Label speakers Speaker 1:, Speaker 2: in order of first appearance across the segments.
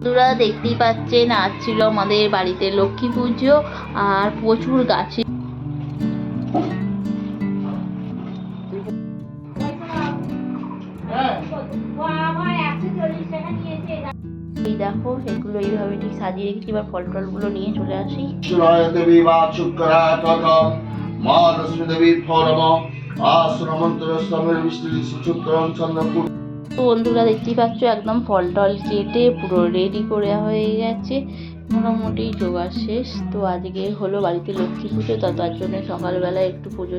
Speaker 1: বন্ধুরা দেখতেই পাচ্ছেন আজ ছিল আমাদের বাড়িতে লক্ষ্মী পুজো আর প্রচুর গাছে এই দেখো এগুলো এইভাবে ঠিক সাজিয়ে রেখেছি। এবার ফল টলগুলো নিয়ে চলে আসি। তো বন্ধুরা দেখতেই পাচ্ছ একদম ফল টল কেটে পুরো রেডি করে হয়ে গেছে, মোটামুটি জোগাড় শেষ। তো আজকে হলো বাড়িতে লক্ষ্মী পুজো, তো তার জন্য সকালবেলা একটু পুজো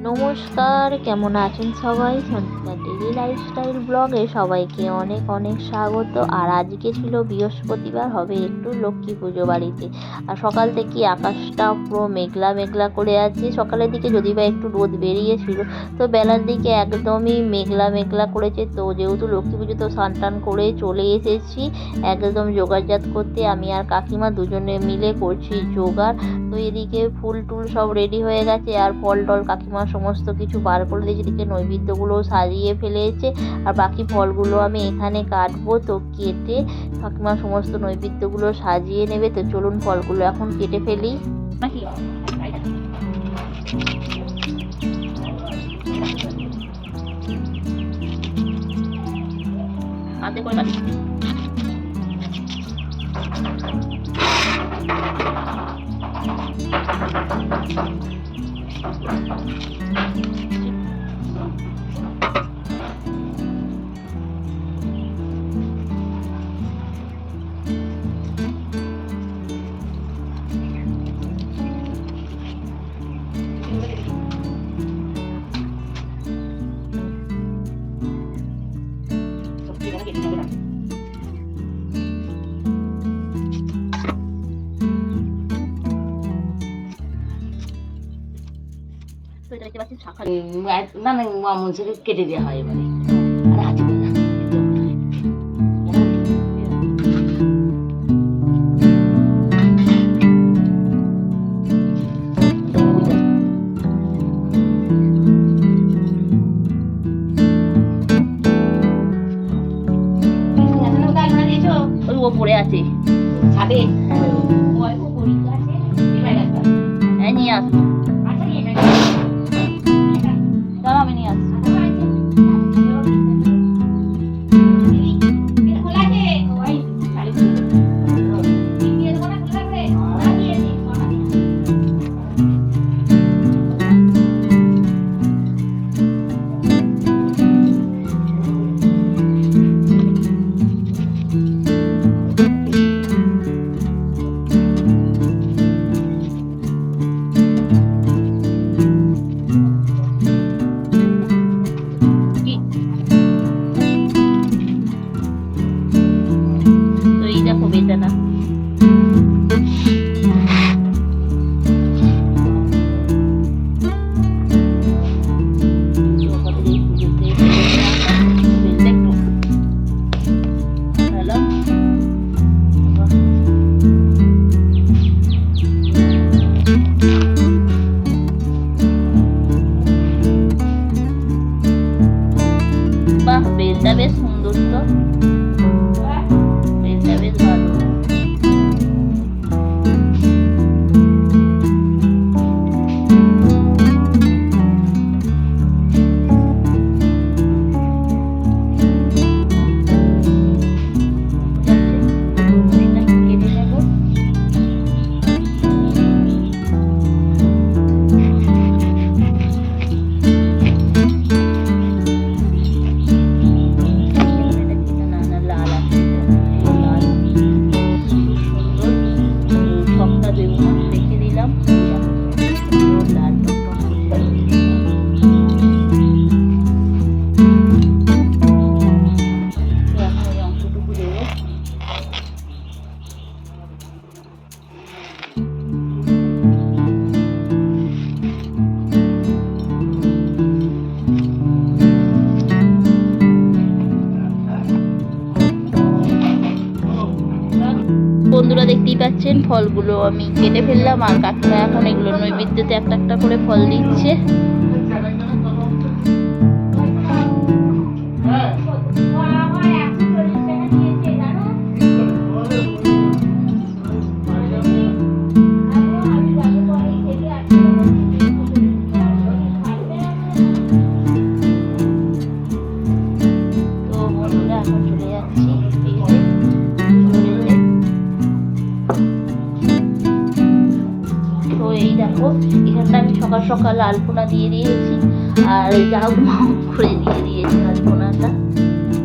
Speaker 1: নমস্কার, কেমন আছেন সবাই? সঞ্চিতা ডেইলি লাইফস্টাইল ব্লগে সবাইকে অনেক অনেক স্বাগত। আর আজকে ছিল বৃহস্পতিবার, হবে একটু লক্ষ্মী পুজো বাড়িতে। আর সকাল থেকে আকাশটা পুরো মেঘলা মেঘলা করে আছে। সকালের দিকে যদি বা একটু রোদ বেরিয়েছিল, তো বেলার দিকে একদমই মেঘলা মেঘলা করেছে। তো যেহেতু লক্ষ্মী পুজো, তো স্নান টান করে চলে এসেছি একদম জোগাড়জাত করতে। আমি আর কাকিমা দুজনে মিলে করছি জোগাড়। তো এদিকে ফুল টুল সব রেডি হয়ে গেছে, আর ফল টল কাকিমা সমস্ত কিছু বার করে দিয়েছে। এদিকে নৈবেদ্যগুলো সাজিয়ে ফেলেছে, আর বাকি ফলগুলো আমি এখানে কাটবো। তো কেটে কাকিমা সমস্ত নৈবেদ্যগুলো সাজিয়ে নেবে। তো চলুন ফলগুলো এখন কেটে ফেলি নাকি। হাতে করে কাটি।
Speaker 2: না না মামুন থেকে কেটে দেওয়া হয় এবারে। আর হাতে
Speaker 1: ওপরে আছে
Speaker 2: ছাদে
Speaker 1: নিয়ে আস। আমি নিয়ে আসছি। বাহ, বেলটা বেশ সুন্দর। তো বেলটা বেশ ভালো। বন্ধুরা দেখতেই পাচ্ছেন ফলগুলো আমি কেটে ফেললাম, আর কাকিমা এখন এগুলো নৈবেদ্যতে একটা একটা করে ফল দিচ্ছে। তো বন্ধুরা এখন চলে যাচ্ছি তো এই দেখো এখানটা আমি সকাল সকাল আলপনা দিয়ে দিয়েছি, আর যাও করে দিয়ে দিয়েছি আলপনাটা।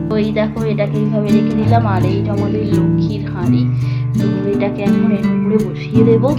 Speaker 1: তো এই দেখো এটাকে এইভাবে রেখে দিলাম, আর এইটা আমাদের লক্ষ্মীর হাঁড়ি। তো এটাকে এখন এর উপরে বসিয়ে দেবো।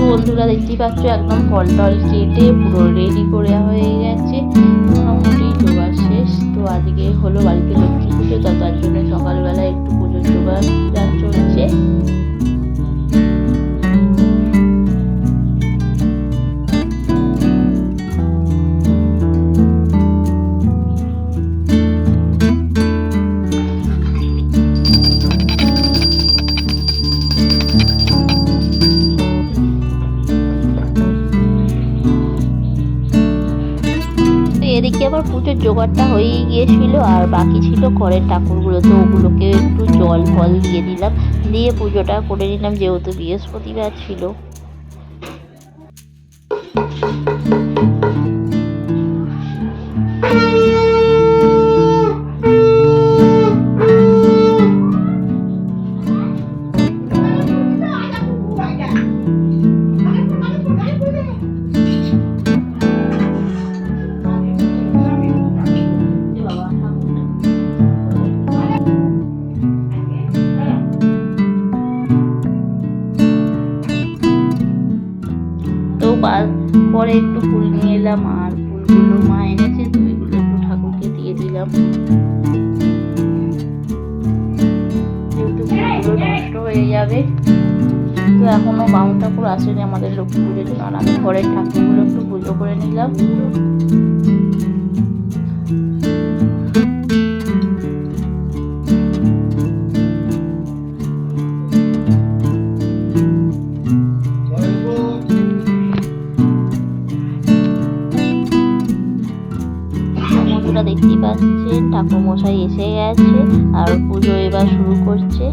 Speaker 1: বন্ধুরা দেখতেই পাচ্ছ একদম ফল টল কেটে পুরো রেডি করে হয়ে গেছে, মোটামুটি জোগাড় শেষ। তো আজকে হলো বাড়িতে লক্ষ্মী পুজো, তার জন্য সকালবেলা একটু পুজোর জোগাড় চলছে। এদিকে আবার পুজোর জোগাড়টা হয়েই গিয়েছিল, আর বাকি ছিল ঘরের ঠাকুরগুলো। তো ওগুলোকে একটু জল ফল দিয়ে দিলাম, দিয়ে পুজোটা করে নিলাম, যেহেতু বৃহস্পতিবার ছিল। পরে একটু ফুল নিয়ে এলাম, আর ফুলগুলো মা এনেছে, তো এগুলো একটু ঠাকুরকে দিয়ে দিলাম, যেহেতু ফুলগুলো নষ্ট হয়ে যাবে। তো এখনো বামুন ঠাকুর আসেনি আমাদের লক্ষ্মী পুজোর জন্য, আর আমি ঘরের ঠাকুরগুলো একটু পুজো করে নিলাম। দেখতেই পাচ্ছেন ঠাকুর মশাই এসে গেছে, আর পুজো এবার শুরু করছে।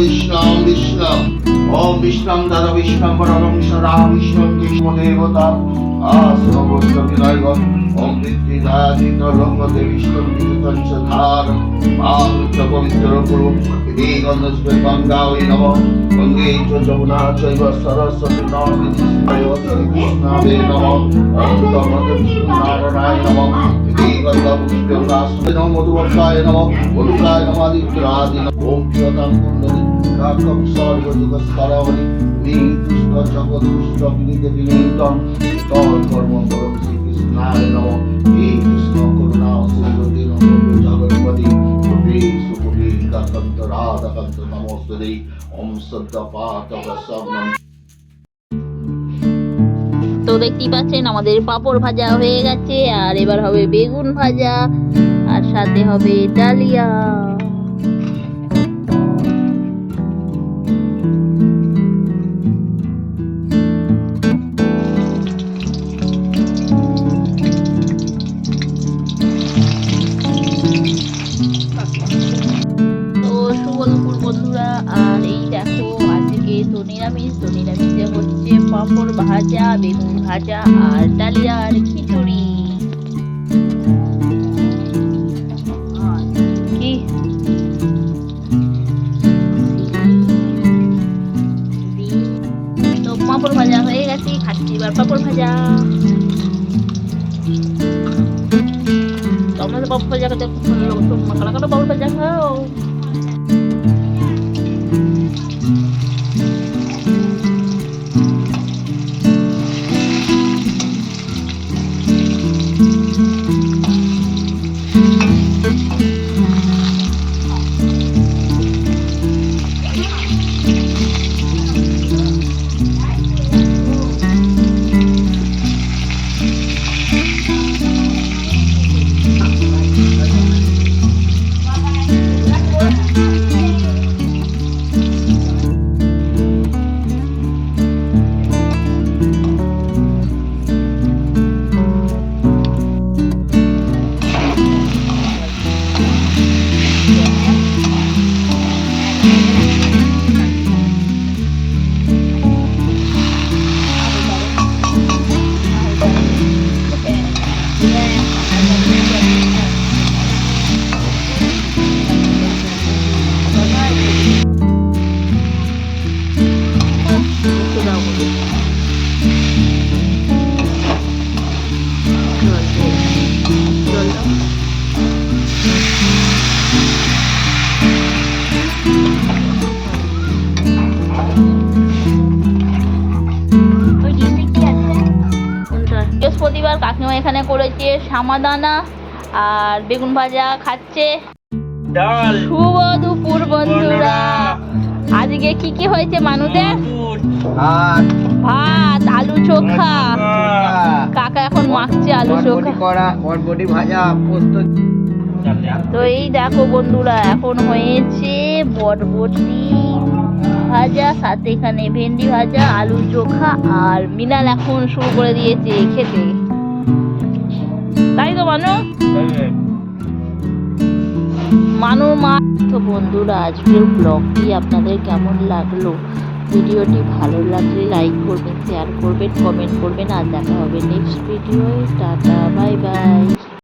Speaker 3: विष्णु विष्णु ओम विष्णु दादा विष्णु परम सदा विष्णु कृष्ण देवता आसनवस्तविनायक ओम नित्यदादित रंगते विष्णु विष्णुतंसधार मारुत पवित्र गुरु दिगंधस्वे गंगावै नमः गंगे च जमुना चैव सरस्वती नमः कृष्णावे नमः ओम तमते विष्णु नारायणाय नमः दिगंधपुष्पे नमः मधुवक्षाय नमः मधुकाय नमः आदित्यादि ओम प्रियतां कुंडली काकं सर्वजुगस्करावली नीतुष्ट जगदुष्ट विनित विनीतं तत् कर्म परं श्रीकृष्णाय नमः हे कृष्ण करुणा सिन्धु दीनबन्धु जगन्पति गोपी सुपुरी काकंत राधाकांत नमोस्तुते ओम सद्दापातक शरणं।
Speaker 1: তো দেখতেই পাচ্ছেন আমাদের পাঁপড় ভাজা হয়ে গেছে, আর এবার হবে বেগুন ভাজা, আর সাথে হবে ডালিয়া। তো শুভ দুপুর বন্ধুরা, আর এই দেখো নিরামিষ, তো নিরামিষে হচ্ছে পাঁপড় ভাজা, বেগুন ভাজা আর ডালিয়া আর খিচুড়ি। কি তো পাঁপড় ভাজা হয়ে গেছে, খাচ্ছি এবার পাঁপড় ভাজা। তোমরা তো পাঁপড় ভাজা খেতে খুব ভালো লাগে, তোমরা কারা কারা পাঁপড় ভাজা খাও? বৃহস্পতিবার কাকিমা এখানে করেছে সামাদানা আর বেগুন ভাজা খাচ্ছে। শুভ দুপুর বন্ধুরা, আজকে কি কি হয়েছে মানুষের? ভাত, আলু চোখা, কাকা এখন মাখছে আলু চোখা,
Speaker 4: বরবটি ভাজা, পোস্ত।
Speaker 1: তো এই দেখো বন্ধুরা, এখন হয়েছে বরবটি ভাজা, সাথে এখানে ভেন্ডি ভাজা, আলু চোখা, আর মিনাল এখন শুরু করে দিয়েছে খেতে, তাই তো মানুর মা। তো বন্ধুরা, আজকের ব্লগটি আপনাদের কেমন লাগলো? ভিডিওটি ভালো লাগলে লাইক করবেন, শেয়ার করবেন, কমেন্ট করবেন, আর দেখা হবে নেক্সট ভিডিওয়ে। Tata, bye by.